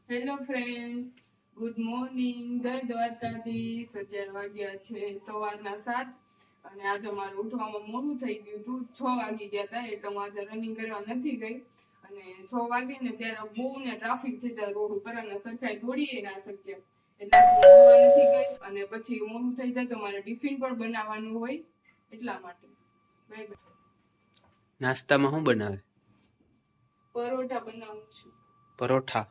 Hello friends, good morning, જય દ્વારકાધીશ. 11 વાગ્યા છે, સવારના 7. અને આજે મારું ઉઠવામાં મોડું થઈ ગયું હતું. 6 વાગી ગયા હતા એટલે હું આજે રનિંગ કરવા નથી ગઈ. અને 6 વાગે ને ત્યારે બહુ ને ટ્રાફિક થઈ જાય રોડ ઉપર અને સરખાઈ દોડીએ ના શકીએ એટલે હું દોડવા નથી ગઈ. અને પછી મોડું થઈ જાય તો મારે ટિફિન પણ બનાવવાનું હોય એટલા માટે. Bye bye. નાસ્તામાં શું બનાવે? પરોઠા બનાવું છું. પરોઠા?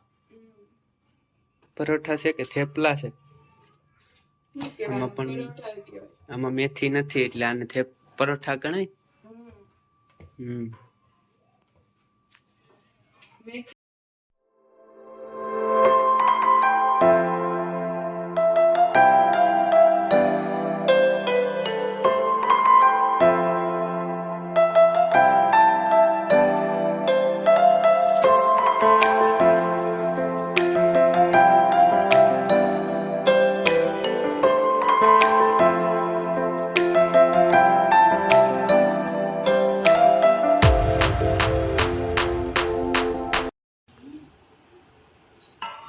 પરોઠા છે કે થેપલા છે? આમાં મેથી નથી એટલે આને પરોઠા ગણાય.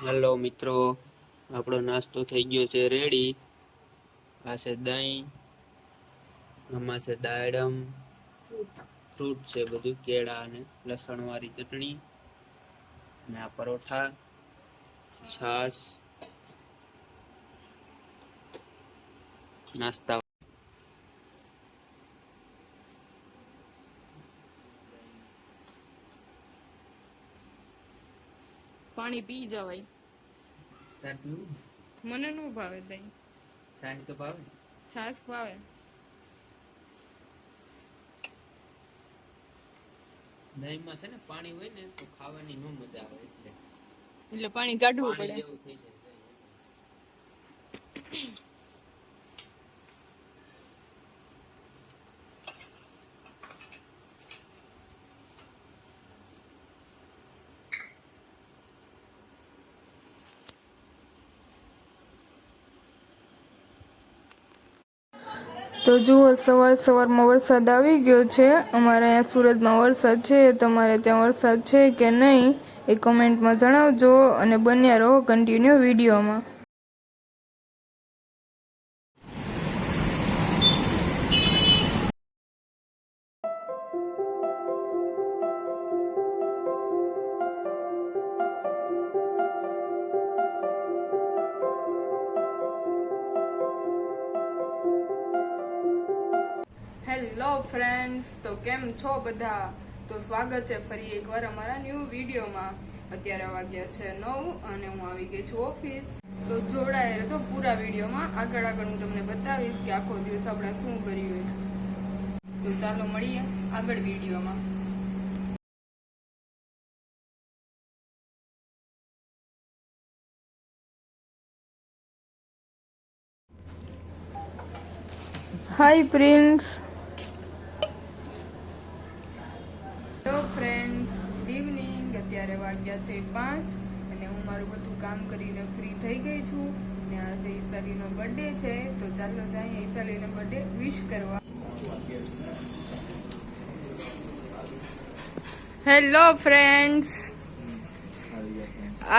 હેલો મિત્રો, આપણો નાસ્તો થઈ ગયો છે રેડી. આ છે દહીં, આમાં છે દાડમ, ફ્રૂટ છે બધું, કેળા અને લસણ વાળી ચટણી, અને આ પરોઠા, છાશ, નાસ્તા. પાણી પી જવાય. મને નો ભાવે દહીં. છાશ તો ભાવે. છાશ ભાવે. દહીંમાં છે ને પાણી હોય ને તો ખાવાની નો મજા આવે એટલે પાણી કાઢવું પડે. જેવું થઈ જાય. તો જુઓ, સવારમાં વરસાદ આવી ગયો છે. અમારે અહીંયા સુરતમાં વરસાદ છે. તમારે ત્યાં વરસાદ છે કે નહીં એ કમેન્ટમાં જણાવજો અને બન્યા રહો કન્ટિન્યુ વિડીયોમાં. હેલો ફ્રેન્ડ્સ, તો કેમ છો બધા? તો સ્વાગત છે ફરી એકવાર અમારા ન્યૂ વિડીયોમાં. અત્યારે વાગ્યા છે 9 અને હું આવી ગઈ છું ઓફિસ. તો જોડાયેલા છો પૂરા વિડીયોમાં. આગળ હું તમને બતાવીશ કે આખો દિવસ આપણે શું કર્યું. તો ચાલો મળીએ આગળ વિડીયોમાં. Hi Prince. Hello friends, good evening. અત્યારે વાગ્યા છે 5 અને હું મારું બધું કામ કરીને ફ્રી થઈ ગઈ છું. ને આજે ઈશાલીનો બર્થડે છે તો ચાલો જઈએ ઈશાલીનો બર્થડે વિશ કરવા. હેલો ફ્રેન્ડ્સ,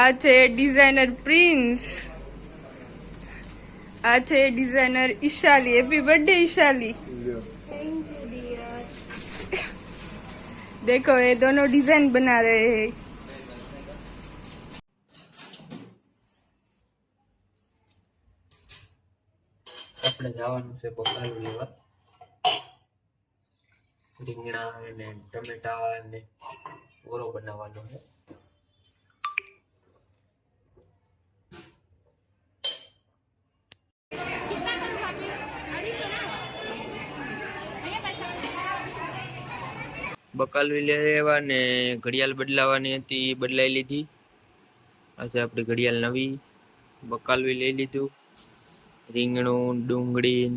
આ છે ડિઝાઇનર પ્રિન્સ, આ છે ડિઝાઇનર ઈશાલી. હેપી બर्थडे ईशाली. देखो ये दोनों डिजाइन बना रहे हैं. આપણે જવાનું છે બકાલું લેવા. રીંગણા અને ટમેટા અને ઓરો બનાવવાનો છે. બકાલવી લેવા ને ઘડિયાળ બદલાવાની હતી, બદલાઈ લીધી. આજે આપણી ઘડિયાળ નવી. બકાલવી લઈ લીધું. રીંગણું, ડુંગળી,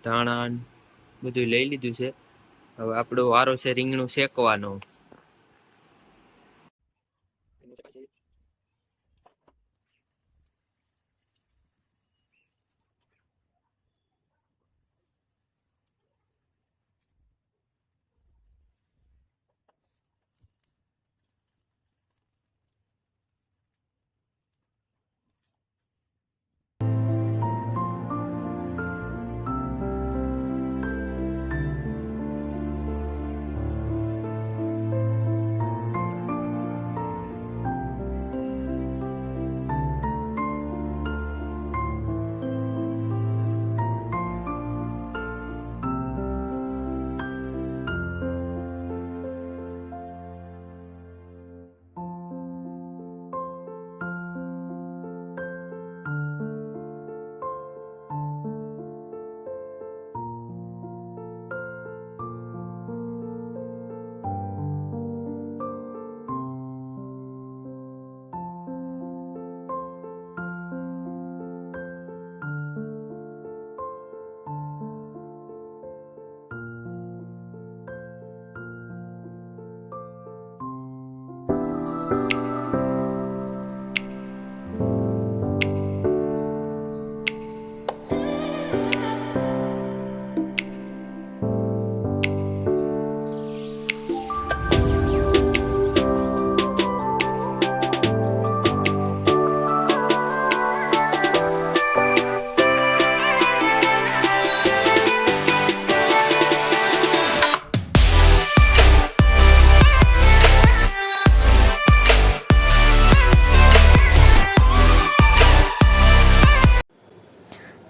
ધાણા બધું લઈ લીધું છે. હવે આપણો વારો છે રીંગણું શેકવાનો.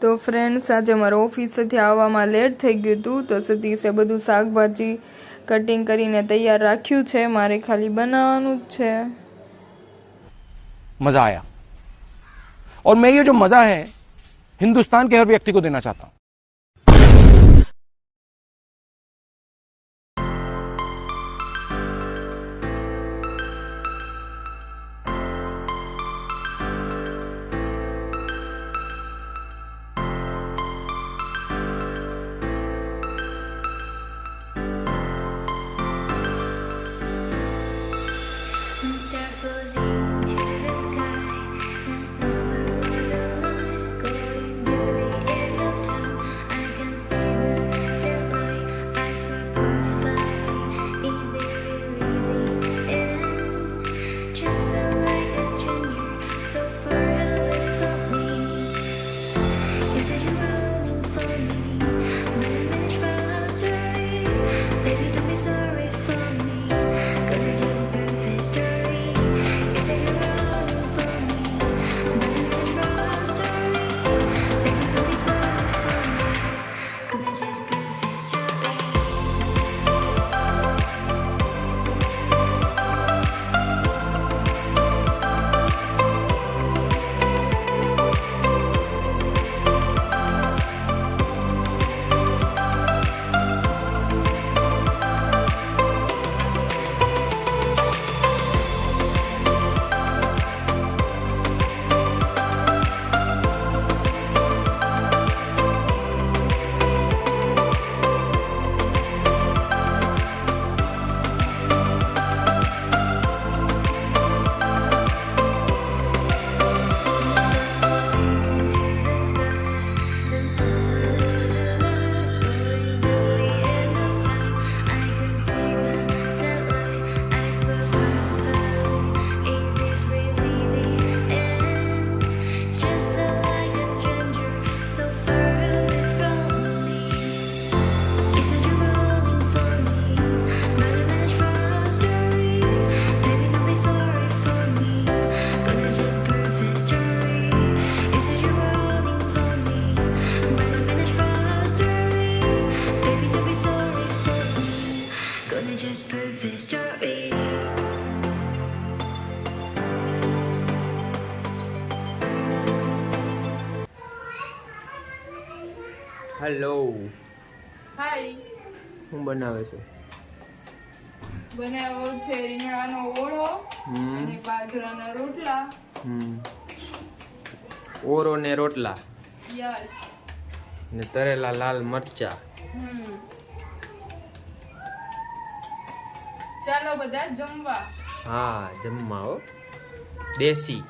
તો ફ્રેન્ડ્સ આજે મારે ઓફિસેથી આવવામાં લેટ થઈ ગયું હતું, તો સતીશે બધું શાકભાજી કટિંગ કરીને તૈયાર રાખ્યું છે, મારે ખાલી બનાવવાનું જ છે. मजा आया और मैं ये जो मजा है हिंदुस्तान के हर व्यक्ति को देना चाहता हूं. Star flows into the sky. The summer was alive, going to the end of time. I can see the daylight. Eyes were perfect. Is it really the end? Just so like a stranger, so far away from me. You said you were longing for me, but I managed for our story. Baby, don't be sorry for me. Gonna just perfect story. You said you were longing for me, but I managed for our story. Baby, don't be sorry for me. Gonna just perfect story. Just perfect story. Hello, hi. શું બનાવે છે? બનાવ્યો છે રીંગણાનો ઓળો અને બાજરાના રોટલા. ઓરો ને રોટલા યસ. ને તરેલા લાલ મરચા. ચાલો બધા જમવા. હા, જમવા હો, દેશી.